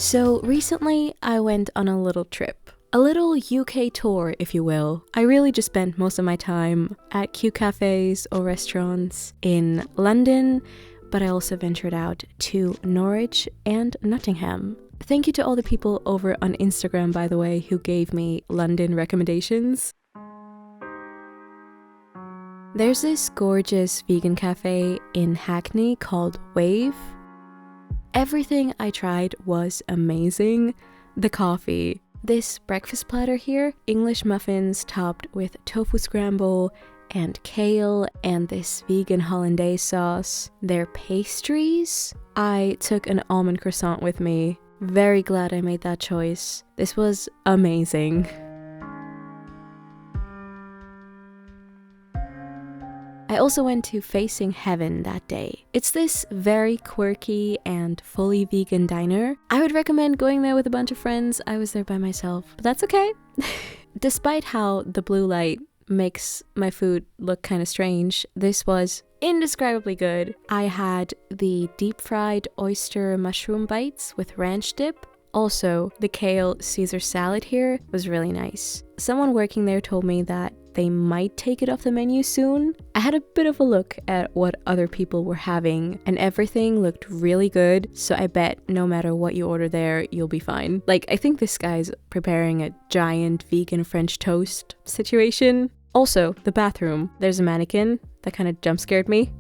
So recently I went on a little trip. A little UK tour, if you will. I really just spent most of my time at cute cafes or restaurants in London, but I also ventured out to Norwich and Nottingham. Thank you to all the people over on Instagram, by the way, who gave me London recommendations. There's this gorgeous vegan cafe in Hackney called Wave. Everything I tried was amazing. The coffee. This breakfast platter here, English muffins topped with tofu scramble and kale and this vegan hollandaise sauce. Their pastries. I took an almond croissant with me. Very glad I made that choice. This was amazing. I also went to Facing Heaven that day. It's this very quirky and fully vegan diner. I would recommend going there with a bunch of friends. I was there by myself, but that's okay. Despite how the blue light makes my food look kind of strange, this was indescribably good. I had the deep fried oyster mushroom bites with ranch dip. Also, the kale Caesar salad here was really nice. Someone working there told me that they might take it off the menu soon. I had a bit of a look at what other people were having and everything looked really good, so I bet no matter what you order there, you'll be fine. Like, I think this guy's preparing a giant vegan French toast situation. Also, the bathroom. There's a mannequin that kind of jump scared me.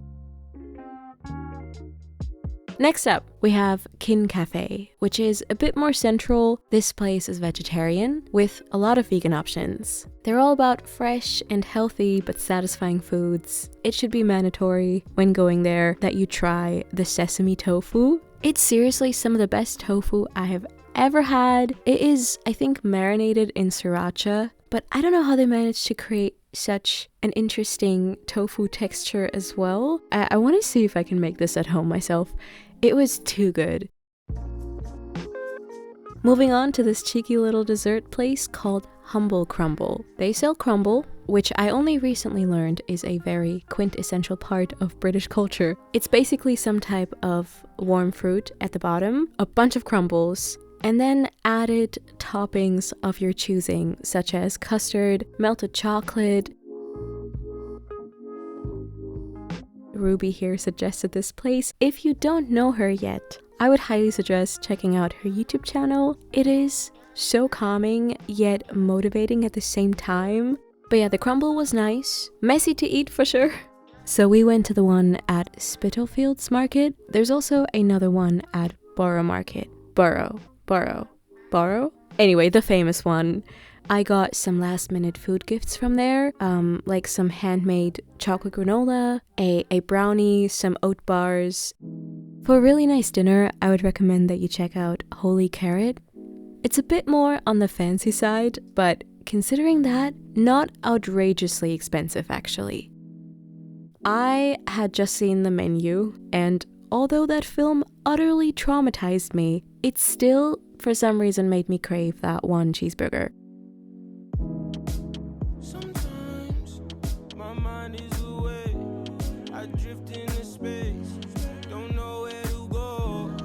Next up, we have Kin Cafe, which is a bit more central. This place is vegetarian with a lot of vegan options. They're all about fresh and healthy but satisfying foods. It should be mandatory when going there that you try the sesame tofu. It's seriously some of the best tofu I have ever had. It is, I think, marinated in sriracha, but I don't know how they managed to create such an interesting tofu texture as well. I want to see if I can make this at home myself. It was too good. Moving on to this cheeky little dessert place called Humble Crumble. They sell crumble, which I only recently learned is a very quintessential part of British culture. It's basically some type of warm fruit at the bottom, a bunch of crumbles, and then added toppings of your choosing, such as custard, melted chocolate. Ruby here suggested this place. If you don't know her yet, I would highly suggest checking out her YouTube channel. It is so calming, yet motivating at the same time. But yeah, the crumble was nice. Messy to eat for sure. So we went to the one at Spitalfields Market. There's also another one at Borough Market. Borough. Anyway, the famous one. I got some last minute food gifts from there, like some handmade chocolate granola, a brownie, some oat bars. For a really nice dinner, I would recommend that you check out Holy Carrot. It's a bit more on the fancy side, but considering that, not outrageously expensive actually. I had just seen the menu, and although that film utterly traumatized me, it still, for some reason, made me crave that one cheeseburger. Sometimes my mind is away. I drift into space, don't know where to go.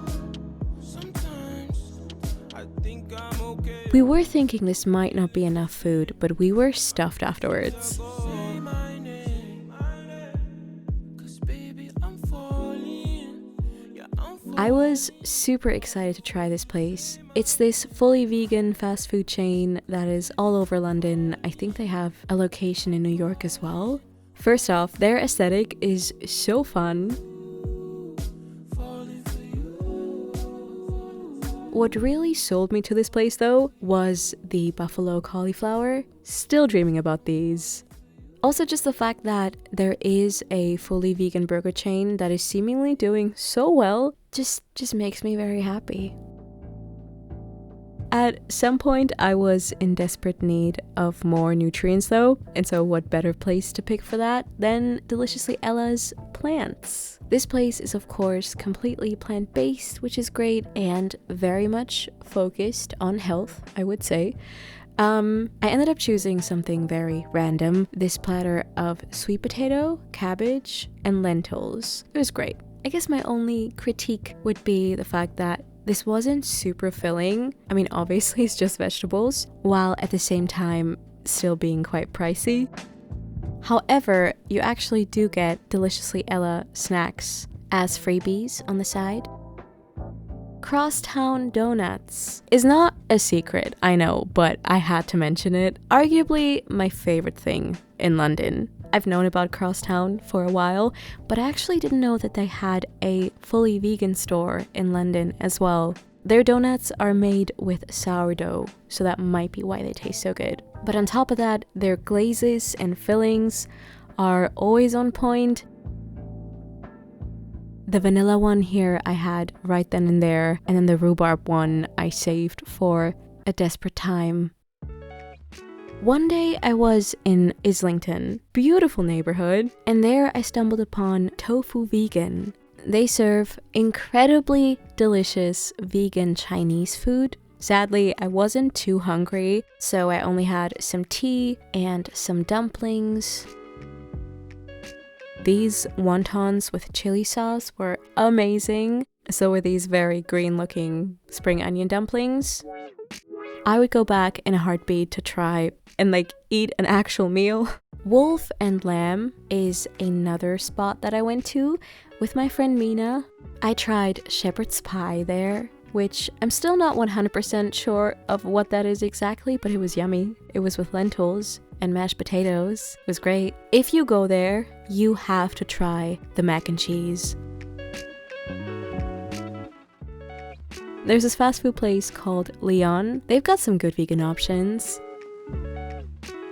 Sometimes I think I'm okay. We were thinking this might not be enough food, but we were stuffed afterwards. I was super excited to try this place. It's this fully vegan fast food chain that is all over London. I think they have a location in New York as well. First off, their aesthetic is so fun. What really sold me to this place though was the buffalo cauliflower. Still dreaming about these. Also just the fact that there is a fully vegan burger chain that is seemingly doing so well just makes me very happy. At some point I was in desperate need of more nutrients though, and so what better place to pick for that than Deliciously Ella's plants. This place is of course completely plant-based, which is great, and very much focused on health, I would say. I ended up choosing something very random, this platter of sweet potato, cabbage, and lentils. It was great. I guess my only critique would be the fact that This wasn't super filling. I mean, obviously it's just vegetables, while at the same time still being quite pricey. However, you actually do get Deliciously Ella snacks as freebies on the side. Crosstown Donuts is not a secret, I know, but I had to mention it. Arguably my favorite thing in London. I've known about Crosstown for a while, but I actually didn't know that they had a fully vegan store in London as well. Their donuts are made with sourdough, so that might be why they taste so good. But on top of that, their glazes and fillings are always on point. The vanilla one here I had right then and there, and then the rhubarb one I saved for a desperate time. One day I was in Islington, beautiful neighborhood, and there I stumbled upon Tofu Vegan. They serve incredibly delicious vegan Chinese food. Sadly, I wasn't too hungry, so I only had some tea and some dumplings. These wontons with chili sauce were amazing. So were these very green looking spring onion dumplings. I would go back in a heartbeat to try and eat an actual meal. Wolf and Lamb is another spot that I went to with my friend Mina. I tried shepherd's pie there, which I'm still not 100% sure of what that is exactly, but it was yummy. It was with lentils and mashed potatoes. It was great. If you go there, you have to try the mac and cheese. There's this fast food place called Leon. They've got some good vegan options.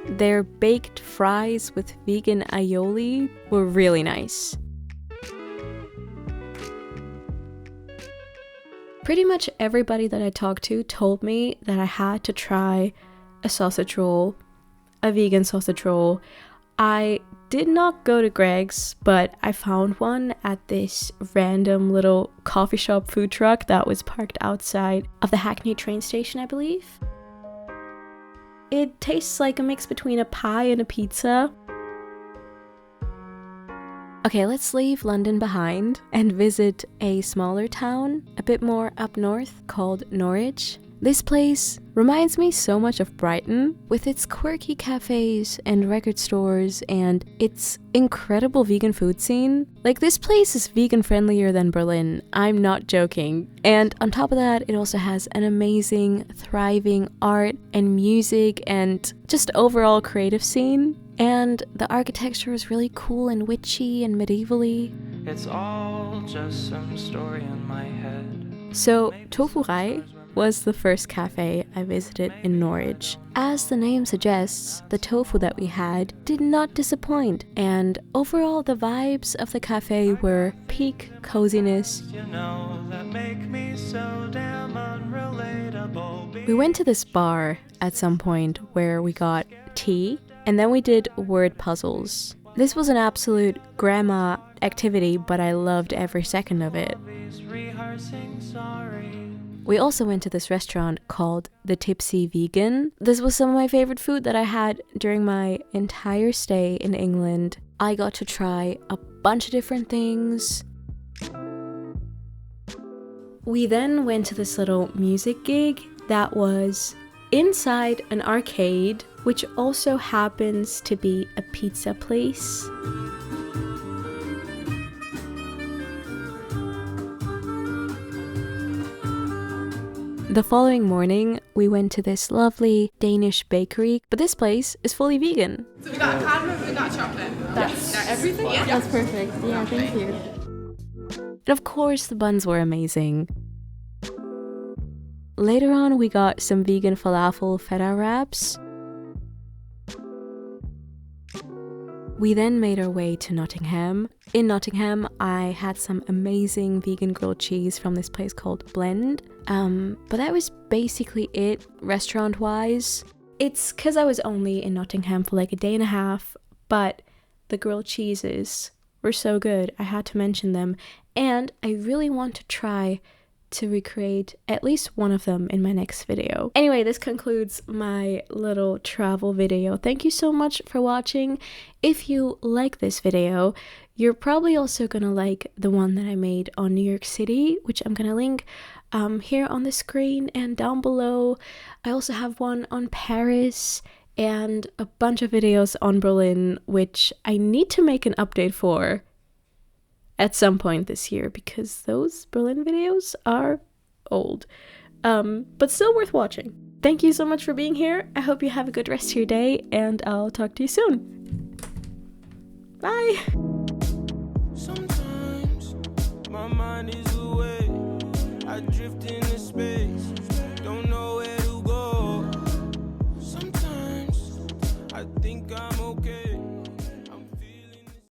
Their baked fries with vegan aioli were really nice. Pretty much everybody that I talked to told me that I had to try a sausage roll, a vegan sausage roll. I did not go to Greg's, but I found one at this random little coffee shop food truck that was parked outside of the Hackney train station, I believe. It tastes like a mix between a pie and a pizza. Okay, let's leave London behind and visit a smaller town a bit more up north called Norwich. This place reminds me so much of Brighton, with its quirky cafes and record stores and its incredible vegan food scene. This place is vegan friendlier than Berlin, I'm not joking. And on top of that, it also has an amazing, thriving art and music and just overall creative scene. And the architecture is really cool and witchy and medievally. It's all just some story in my head. So, Tofurai was the first cafe I visited in Norwich. As the name suggests, the tofu that we had did not disappoint, and overall the vibes of the cafe were peak coziness. We went to this bar at some point where we got tea, and then we did word puzzles. This was an absolute grandma activity, but I loved every second of it. We also went to this restaurant called the Tipsy Vegan. This was some of my favorite food that I had during my entire stay in England. I got to try a bunch of different things. We then went to this little music gig that was inside an arcade, which also happens to be a pizza place. The following morning, we went to this lovely Danish bakery, but this place is fully vegan. So we got cardamom, we got chocolate. That's everything? Yeah. That's perfect. Yeah, thank you. And of course, the buns were amazing. Later on, we got some vegan falafel feta wraps. We then made our way to Nottingham. In Nottingham, I had some amazing vegan grilled cheese from this place called Blend. But that was basically it, restaurant-wise. It's because I was only in Nottingham for a day and a half, but the grilled cheeses were so good, I had to mention them. And I really want to try to recreate at least one of them in my next video. Anyway, this concludes my little travel video. Thank you so much for watching. If you like this video, You're probably also gonna like the one that I made on New York City, which I'm gonna link here on the screen and down below. I also have one on Paris and a bunch of videos on Berlin, which I need to make an update for at some point this year because those Berlin videos are old, but still worth watching. Thank you so much for being here. I hope you have a good rest of your day, and I'll talk to you soon. Bye! Sometimes my mind is